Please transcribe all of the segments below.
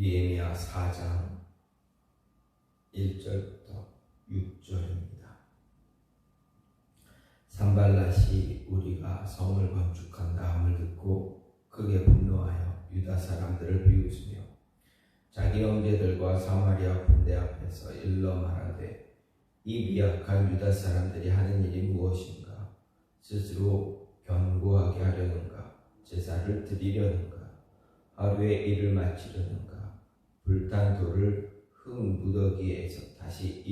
느헤미야 4장 1절부터 6절입니다. 산발랏이 우리가 성을 건축한다 함을 듣고 크게 분노하여 유다 사람들을 비웃으며 자기 형제들과 사마리아 군대 앞에서 일러 말하되 이 미약한 유다 사람들이 하는 일이 무엇인가? 스스로 견고하게 하려는가? 제사를 드리려는가? 하루에 일을 마치려는가? 불탄 돌을 흙 무더기에서 다시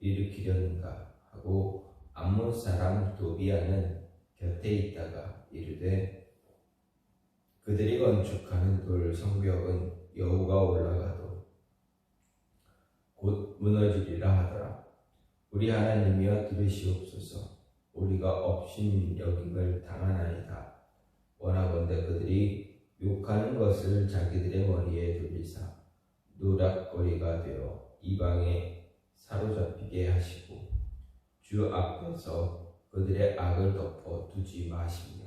일으키려는가 하고 암몬 사람 도비아는 곁에 있다가 이르되 그들이 건축하는 돌 성벽은 여호가 올라가도 곧 무너지리라 하더라. 우리 하나님이여 들으시옵소서. 우리가 업신여김을 당하나이다. 원하건대 그들이 욕하는 것을 자기들의 머리에 돌리사 노략거리가 되어 이방에 사로잡히게 하시고 주 앞에서 그들의 악을 덮어 두지 마시며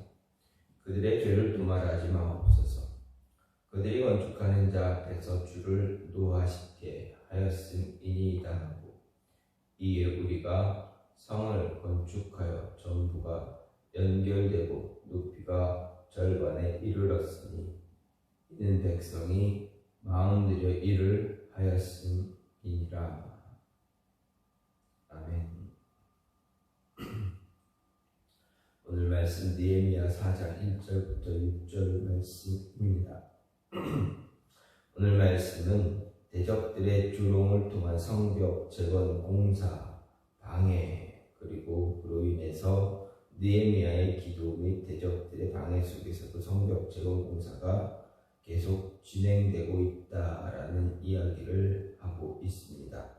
그들의 죄를 도말하지 마옵소서. 그들이 건축하는 자 앞에서 주를 노하시게 하였음이니이다 하고 이에 우리가 성을 건축하여 전부가 연결되고 높이가 절반에 이르렀으니 이는 백성이 마음들여 일을 하였음이니라. 아멘. 오늘 말씀 느헤미야 4장 1절부터 6절 말씀입니다. 오늘 말씀은 대적들의 조롱을 통한 성벽 재건 공사 방해 그리고 그로 인해서 느헤미야의 기도 및 대적들의 방해 속에서도 성벽 재건 공사가 계속 진행되고 있다라는 이야기를 하고 있습니다.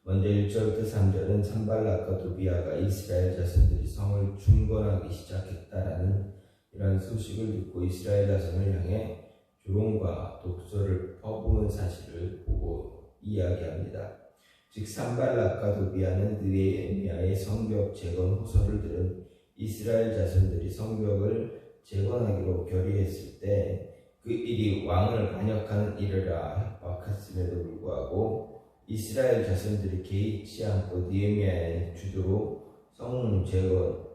먼저 1절부터 3절은 산발랏과 도비아가 이스라엘 자손들이 성을 중건하기 시작했다라는 이러한 소식을 듣고 이스라엘 자손을 향해 조롱과 독소를 퍼부은 사실을 보고 이야기합니다. 즉 산발랏과 도비아는 느헤미야의 성벽 재건 호소를 들은 이스라엘 자손들이 성벽을 재건하기로 결의했을 때 그 일이 왕을 반역하는 일이라 협박했음에도 불구하고 이스라엘 자손들이 개의치 않고 느헤미야의 주도로 성 재건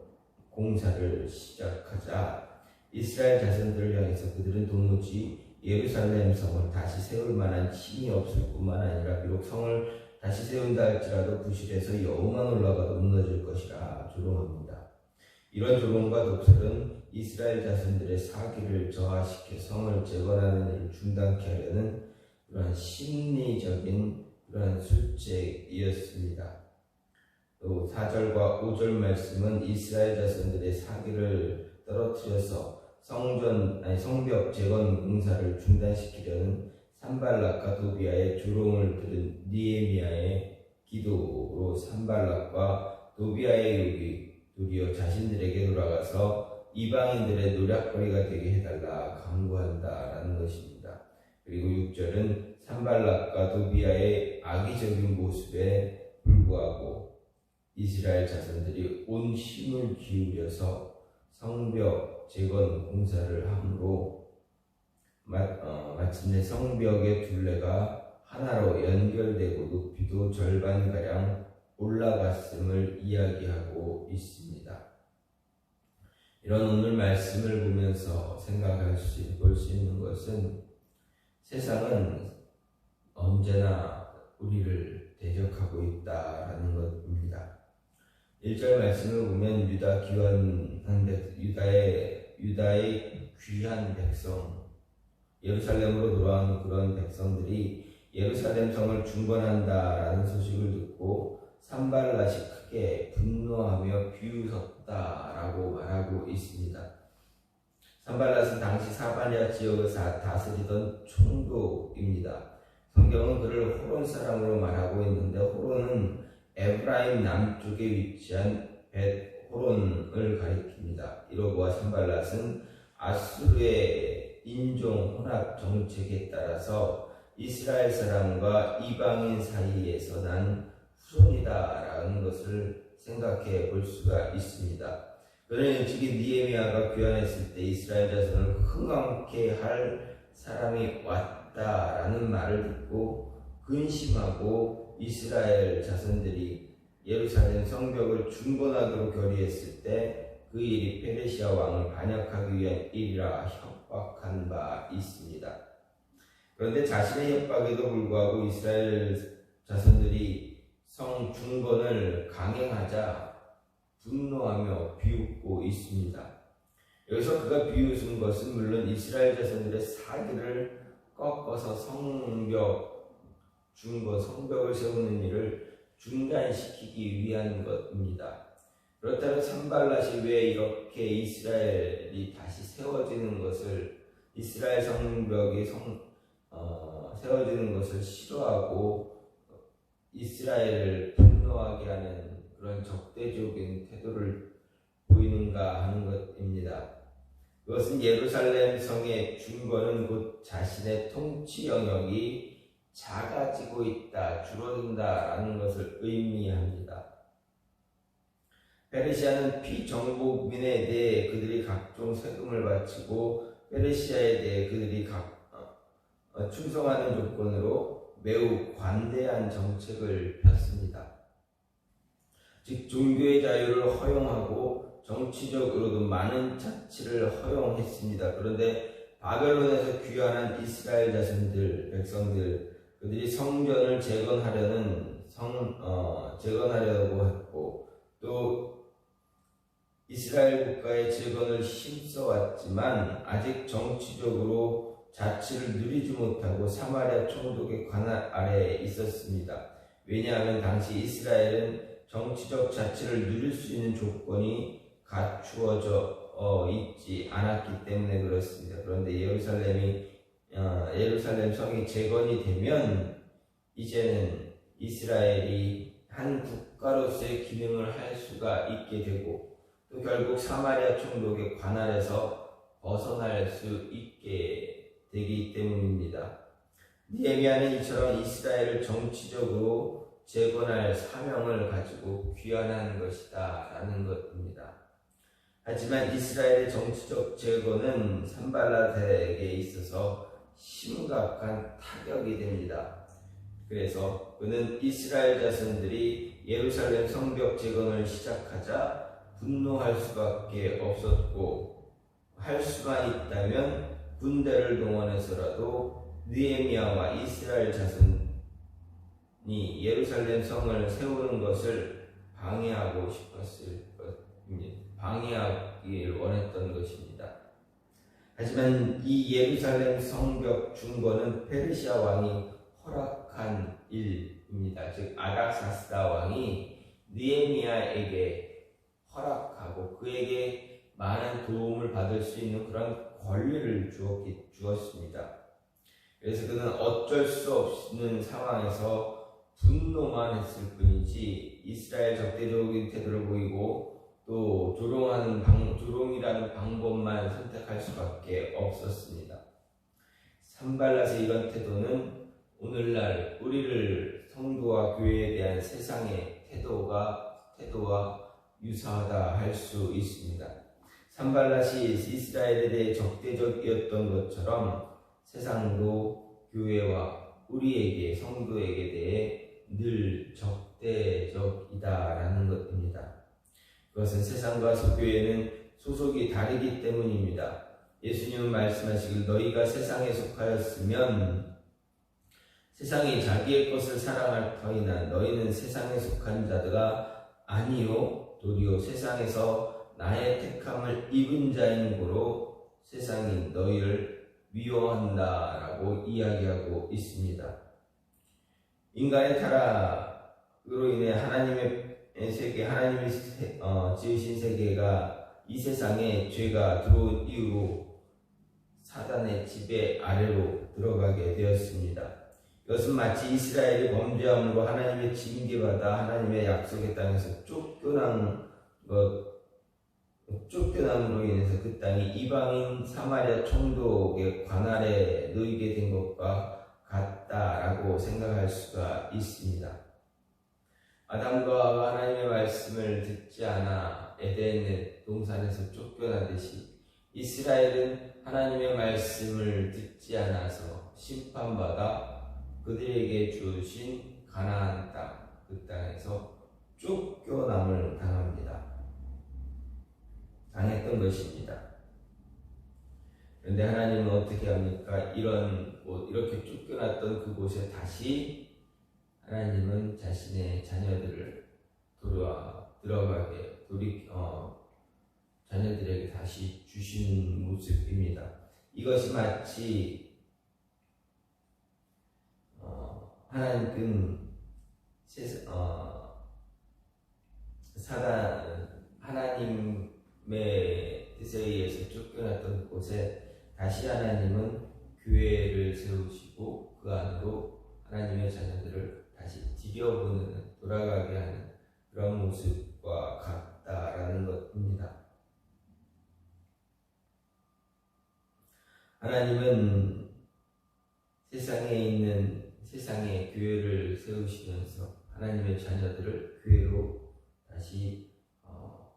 공사를 시작하자 이스라엘 자손들을 향해서 그들은 도무지 예루살렘 성을 다시 세울 만한 힘이 없을 뿐만 아니라 비록 성을 다시 세운다 할지라도 부실해서 여호만 올라가도 무너질 것이라 조롱합니다. 이런 조롱과 독설은 이스라엘 자손들의 사기를 저하시켜 성을 재건하는 일을 중단케 하려는 그러한 심리적인 그러한 술책이었습니다. 또 4절과 5절 말씀은 이스라엘 자손들의 사기를 떨어뜨려서 성벽 재건 공사를 중단시키려는 산발랏과 도비아의 조롱을 들은 느헤미야의 기도로 산발랏과 도비아의 욕이 도리어 자신들에게 돌아가서 이방인들의 노략거리가 되게 해달라 강구한다라는 것입니다. 그리고 6절은 산발랏과 도비아의 악의적인 모습에 불구하고 이스라엘 자손들이 온 힘을 기울여서 성벽 재건 공사를 함으로 마침내 성벽의 둘레가 하나로 연결되고 높이도 절반가량 올라갔음을 이야기하고 있습니다. 이런 오늘 말씀을 보면서 볼 수 있는 것은 세상은 언제나 우리를 대적하고 있다라는 것입니다. 1절 말씀을 보면 유다의 귀한 백성, 예루살렘으로 돌아온 그런 백성들이 예루살렘 성을 중건한다라는 소식을 듣고 산발랏이 크게 분노하며 비웃었다라고 말하고 있습니다. 산발랏은 당시 사마리아 지역을 다스리던 총독입니다. 성경은 그를 호론 사람으로 말하고 있는데 호론은 에브라임 남쪽에 위치한 벳호론을 가리킵니다. 이로 보아 산발랏은 아수르의 인종 혼합 정책에 따라서 이스라엘 사람과 이방인 사이에서 난 후손이다라는 것을 생각해 볼 수가 있습니다. 그러니 즉이 느헤미야가 귀환했을 때 이스라엘 자손을 흥왕케 할 사람이 왔다라는 말을 듣고 근심하고 이스라엘 자손들이 예루살렘 성벽을 중건하기로 결의했을 때 그 일이 페르시아 왕을 반역하기 위한 일이라 협박한 바 있습니다. 그런데 자신의 협박에도 불구하고 이스라엘 자손들이 성 중건을 강행하자 분노하며 비웃고 있습니다. 여기서 그가 비웃은 것은 물론 이스라엘 자손들의 사기를 꺾어서 성벽을 세우는 일을 중단시키기 위한 것입니다. 그렇다면 산발랏이 왜 이렇게 이스라엘이 다시 세워지는 것을, 이스라엘 성벽이 세워지는 것을 싫어하고 이스라엘을 분노하게 하는 그런 적대적인 태도를 보이는가 하는 것입니다. 그것은 예루살렘 성의 중건은 곧 자신의 통치 영역이 작아지고 있다, 줄어든다라는 것을 의미합니다. 페르시아는 피정복민에 대해 그들이 각종 세금을 바치고 페르시아에 대해 그들이 충성하는 조건으로 매우 관대한 정책을 폈습니다. 즉 종교의 자유를 허용하고 정치적으로도 많은 자치를 허용했습니다. 그런데 바벨론에서 귀환한 이스라엘 백성들, 그들이 성전을 재건하려고 했고 또 이스라엘 국가의 재건을 힘써왔지만 아직 정치적으로 자치를 누리지 못하고 사마리아 총독의 관할 아래에 있었습니다. 왜냐하면 당시 이스라엘은 정치적 자치를 누릴 수 있는 조건이 갖추어져 있지 않았기 때문에 그렇습니다. 그런데 예루살렘 성이 재건이 되면 이제는 이스라엘이 한 국가로서의 기능을 할 수가 있게 되고 또 결국 사마리아 총독의 관할에서 벗어날 수 있게 되기 때문입니다. 느헤미야는 이처럼 이스라엘을 정치적으로 재건할 사명을 가지고 귀환한 것이다 라는 것입니다. 하지만 이스라엘의 정치적 재건은 산발랏에게 있어서 심각한 타격이 됩니다. 그래서 그는 이스라엘 자손들이 예루살렘 성벽 재건을 시작하자 분노할 수밖에 없었고 할 수만 있다면 군대를 동원해서라도 느헤미야와 이스라엘 자손이 예루살렘 성을 세우는 것을 방해하고 싶었을 것입니다. 방해하기를 원했던 것입니다. 하지만 이 예루살렘 성벽 중건은 페르시아 왕이 허락한 일입니다. 즉 아닥사스다 왕이 느헤미야에게 허락하고 그에게 많은 도움을 받을 수 있는 그런 권리를 주었습니다. 그래서 그는 어쩔 수 없는 상황에서 분노만 했을 뿐이지 이스라엘 적대적인 태도를 보이고 또 조롱이라는 방법만 선택할 수밖에 없었습니다. 산발랏의 이런 태도는 오늘날 우리를 성도와 교회에 대한 세상의 태도와 유사하다 할 수 있습니다. 산발랏이 이스라엘에 대해 적대적이었던 것처럼 세상도 교회와 우리에게 성도에게 대해 늘 적대적이다라는 것입니다. 그것은 세상과 교회는 소속이 다르기 때문입니다. 예수님은 말씀하시길 너희가 세상에 속하였으면 세상이 자기의 것을 사랑할 터이나 너희는 세상에 속한 자들아 아니요 도리어 세상에서 나의 택함을 입은 자인 고로 세상이 너희를 미워한다라고 이야기하고 있습니다. 인간의 타락으로 인해 하나님이 지으신 세계가 이 세상에 죄가 들어온 이후로 사단의 지배 아래로 들어가게 되었습니다. 이것은 마치 이스라엘이 범죄함으로 하나님의 징계받아 하나님의 약속의 땅에서 쫓겨남으로 인해서 그 땅이 이방인 사마리아 총독의 관할에 놓이게 된 것과 같다라고 생각할 수가 있습니다. 아담과 하와가 하나님의 말씀을 듣지 않아 에덴의 동산에서 쫓겨나듯이 이스라엘은 하나님의 말씀을 듣지 않아서 심판받아 그들에게 주신 가나안 땅, 그 땅에서 쫓겨남을 당했던 것입니다. 그런데 하나님은 어떻게 합니까? 이렇게 쫓겨났던 그곳에 다시 하나님은 자신의 자녀들을 자녀들에게 다시 주시는 모습입니다. 이것이 마치 하나님의 뜻에 의해서 쫓겨났던 곳에 다시 하나님은 교회를 세우시고 그 안으로 하나님의 자녀들을 다시 돌아가게 하는 그런 모습과 같다라는 것입니다. 하나님은 세상에 교회를 세우시면서 하나님의 자녀들을 교회로 다시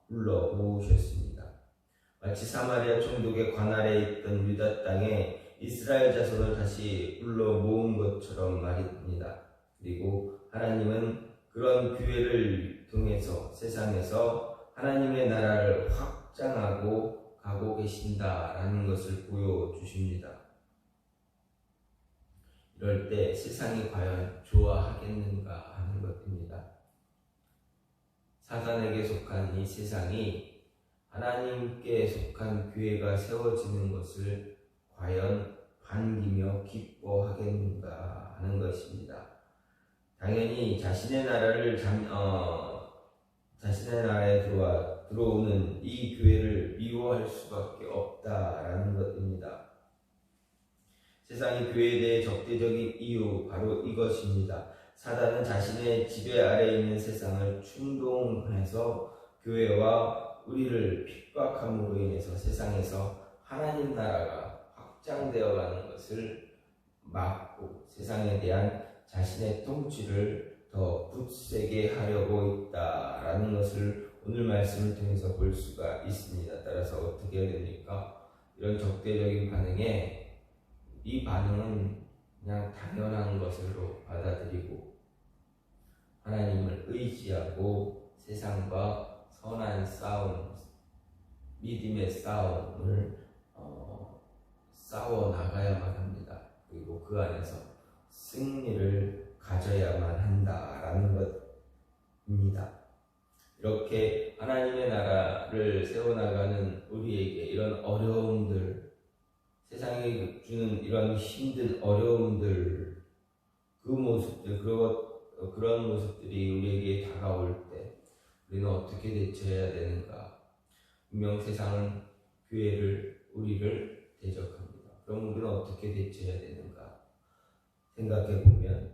불러 모으셨습니다. 마치 사마리아 총독의 관할에 있던 유다 땅에 이스라엘 자손을 다시 불러 모은 것처럼 말입니다. 그리고 하나님은 그런 교회를 통해서 세상에서 하나님의 나라를 확장하고 가고 계신다라는 것을 보여주십니다. 이럴 때 세상이 과연 좋아하겠는가 하는 것입니다. 사단에게 속한 이 세상이 하나님께 속한 교회가 세워지는 것을 과연 반기며 기뻐하겠는가 하는 것입니다. 당연히 자신의 나라에 들어오는 이 교회를 미워할 수밖에 없다라는 것입니다. 세상이 교회에 대해 적대적인 이유 바로 이것입니다. 사단은 자신의 지배 아래에 있는 세상을 충동해서 교회와 우리를 핍박함으로 인해서 세상에서 하나님 나라가 확장되어 가는 것을 막고 세상에 대한 자신의 통치를 더 굳세게 하려고 있다라는 것을 오늘 말씀을 통해서 볼 수가 있습니다. 따라서 어떻게 해야 됩니까? 이런 적대적인 반응에 이 반응은 그냥 당연한 것으로 받아들이고 하나님을 의지하고 세상과 선한 싸움, 믿음의 싸움을 싸워 나가야만 합니다. 그리고 그 안에서 승리를 가져야만 한다라는 것입니다. 이렇게 하나님의 나라를 세워나가는 우리에게 이런 어려움들, 세상이 주는 이런 힘든 어려움들, 그런 모습들이 우리에게 다가올 때 우리는 어떻게 대처해야 되는가? 분명 세상은 우리를 대적합니다. 그럼 우리는 어떻게 대처해야 되는가? 생각해 보면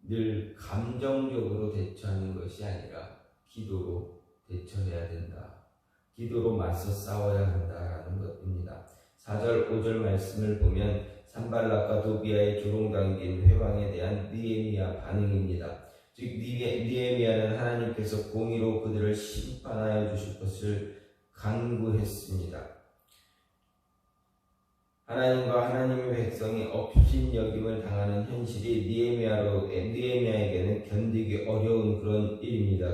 늘 감정적으로 대처하는 것이 아니라 기도로 대처해야 된다. 기도로 맞서 싸워야 한다라는 것입니다. 4절, 5절 말씀을 보면 산발락과 도비아의 조롱당긴 회방에 대한 느헤미야 반응입니다. 즉 느헤미야는 하나님께서 공의로 그들을 심판하여 주실 것을 간구했습니다. 하나님과 하나님의 백성이 업신여김을 당하는 현실이 느헤미야에게는 견디기 어려운 그런 일입니다.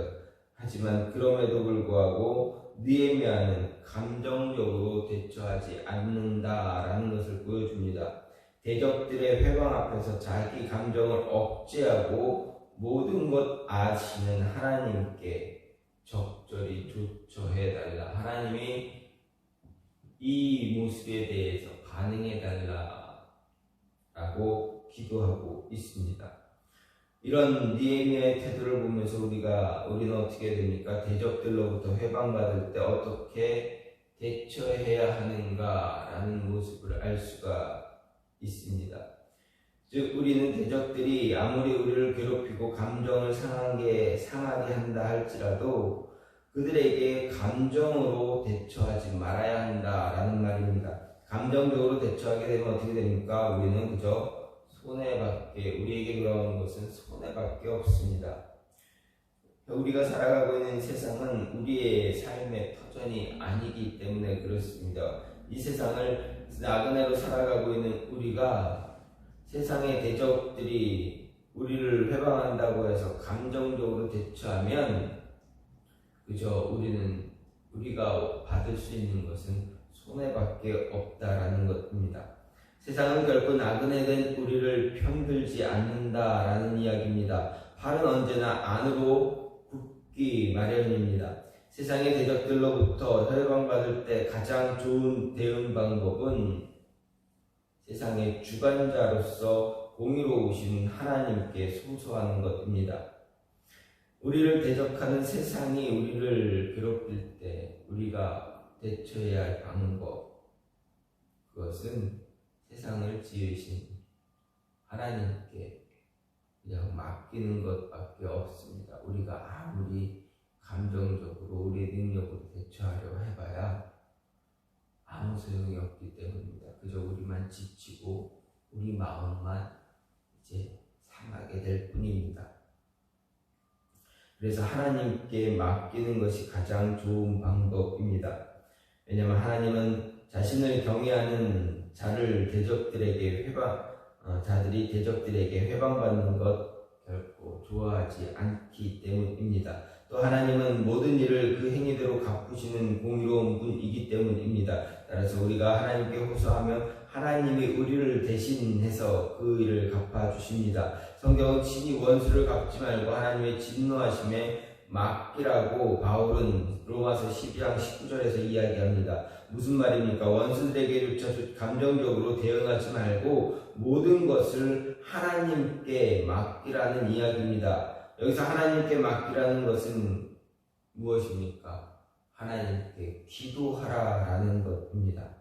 하지만 그럼에도 불구하고 느헤미야는 감정적으로 대처하지 않는다라는 것을 보여줍니다. 대적들의 회방 앞에서 자기 감정을 억제하고 모든 것 아시는 하나님께 적절히 조처해달라. 하나님이 이 모습에 대해서 반응해달라라고 기도하고 있습니다. 이런 느헤미야의 태도를 보면서 우리는 어떻게 됩니까? 대적들로부터 회방받을 때 어떻게 대처해야 하는가라는 모습을 알 수가 있습니다. 즉 우리는 대적들이 아무리 우리를 괴롭히고 감정을 상하게 한다 할지라도 그들에게 감정으로 대처하지 말아야 한다라는 말입니다. 감정적으로 대처하게 되면 어떻게 됩니까? 우리는 그저 우리에게 돌아오는 것은 손해밖에 없습니다. 우리가 살아가고 있는 세상은 우리의 삶의 터전이 아니기 때문에 그렇습니다. 이 세상을 나그네로 살아가고 있는 우리가 세상의 대적들이 우리를 회방한다고 해서 감정적으로 대처하면 그저 우리가 받을 수 있는 것은 손해밖에 없다라는 것입니다. 세상은 결코 나그네된 우리를 편들지 않는다라는 이야기입니다. 팔은 언제나 안으로 굽기 마련입니다. 세상의 대적들로부터 혈방받을 때 가장 좋은 대응 방법은 세상의 주관자로서 공의로우신 하나님께 소소하는 것입니다. 우리를 대적하는 세상이 우리를 괴롭힐 때 우리가 대처해야 할 방법, 그것은 세상을 지으신 하나님께 그냥 맡기는 것밖에 없습니다. 우리가 아무리 감정적으로 우리의 능력으로 대처하려고 해봐야 아무 소용이 없기 때문입니다. 그저 우리만 지치고 우리 마음만 이제 상하게 될 뿐입니다. 그래서 하나님께 맡기는 것이 가장 좋은 방법입니다. 왜냐하면 하나님은 자신을 경외하는 자들이 대적들에게 회방받는 것 결코 좋아하지 않기 때문입니다. 또 하나님은 모든 일을 그 행위대로 갚으시는 공의로운 분이기 때문입니다. 따라서 우리가 하나님께 호소하며 하나님이 우리를 대신해서 그 일을 갚아주십니다. 성경은 친히 원수를 갚지 말고 하나님의 진노하심에 맡기라고 바울은 로마서 12장 19절에서 이야기합니다. 무슨 말입니까? 원수들에게조차 감정적으로 대응하지 말고 모든 것을 하나님께 맡기라는 이야기입니다. 여기서 하나님께 맡기라는 것은 무엇입니까? 하나님께 기도하라라는 것입니다.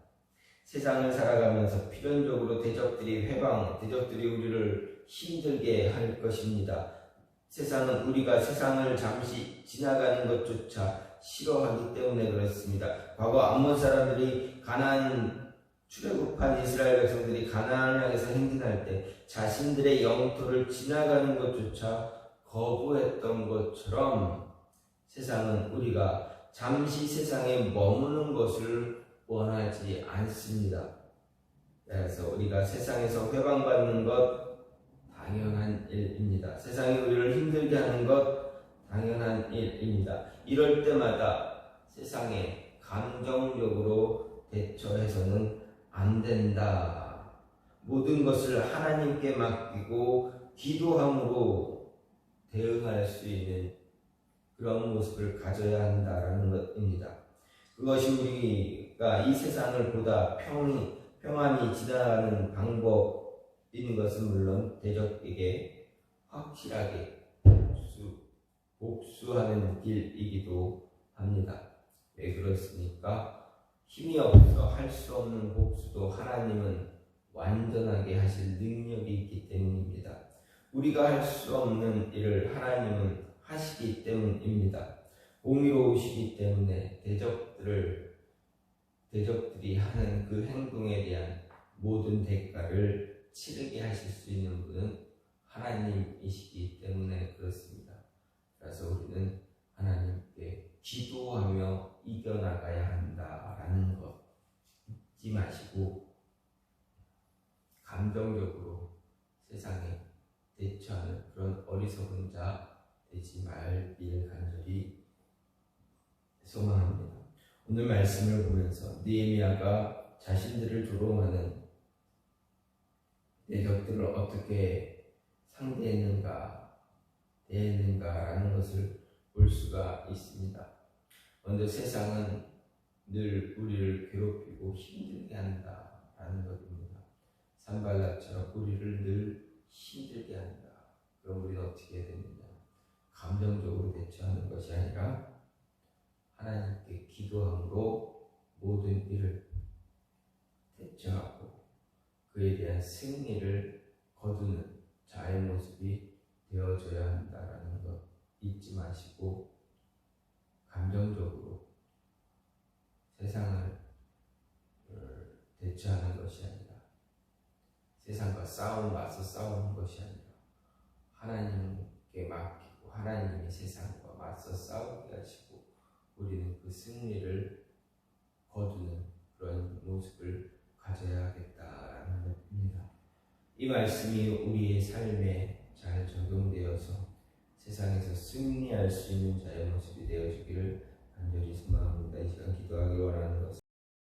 세상을 살아가면서 필연적으로 대적들이 우리를 힘들게 할 것입니다. 우리가 세상을 잠시 지나가는 것조차 싫어하기 때문에 그렇습니다. 과거 암몬 사람들이 출애굽한 이스라엘 백성들이 가나안을 향해서 행진할 때 자신들의 영토를 지나가는 것조차 거부했던 것처럼 세상은 우리가 잠시 세상에 머무는 것을 원하지 않습니다. 그래서 우리가 세상에서 회방받는 것 당연한 일입니다. 세상이 우리를 힘들게 하는 것 당연한 일입니다. 이럴 때마다 세상에 감정적으로 대처해서는 안 된다. 모든 것을 하나님께 맡기고 기도함으로 대응할 수 있는 그런 모습을 가져야 한다라는 것입니다. 그것이 우리가 이 세상을 보다 평안히 지나가는 방법인 것은 물론 대적에게 확실하게 복수하는 길이기도 합니다. 왜 그렇습니까? 힘이 없어 할 수 없는 복수도 하나님은 완전하게 하실 능력이 있기 때문입니다. 우리가 할 수 없는 일을 하나님은 하시기 때문입니다. 공의로우시기 때문에 대적들이 하는 그 행동에 대한 모든 대가를 치르게 하실 수 있는 분은 하나님이시기 때문에 그렇습니다. 그래서 우리는 하나님께 기도하며 이겨나가야 한다라는 것 잊지 마시고 감정적으로 세상에 대처하는 그런 어리석은 자 되지 말길 간절히 소망합니다. 오늘 말씀을 보면서 느헤미야가 자신들을 조롱하는 대적들을 어떻게 대했는가라는 것을 볼 수가 있습니다. 먼저 세상은 늘 우리를 괴롭히고 힘들게 한다라는 것입니다. 산발락처럼 우리를 늘 힘들게 한다. 그럼 우리는 어떻게 해야 되느냐? 감정적으로 대처하는 것이 아니라 하나님께 기도함으로 모든 일을 대처하고 그에 대한 승리를 거두는 자의 모습이 되어줘야 한다라는 것 잊지 마시고 감정적으로 세상을 대처하는 것이 아니라 세상과 맞서 싸우는 것이 아니라 하나님께 맡기고 하나님이 세상과 맞서 싸우게 하시고 우리는 그 승리를 거두는 그런 모습을 가져야겠다라는 것입니다. 이 말씀이 우리의 삶에 잘 적용되어서 세상에서 승리할 수 있는 자의 모습이 되어지기를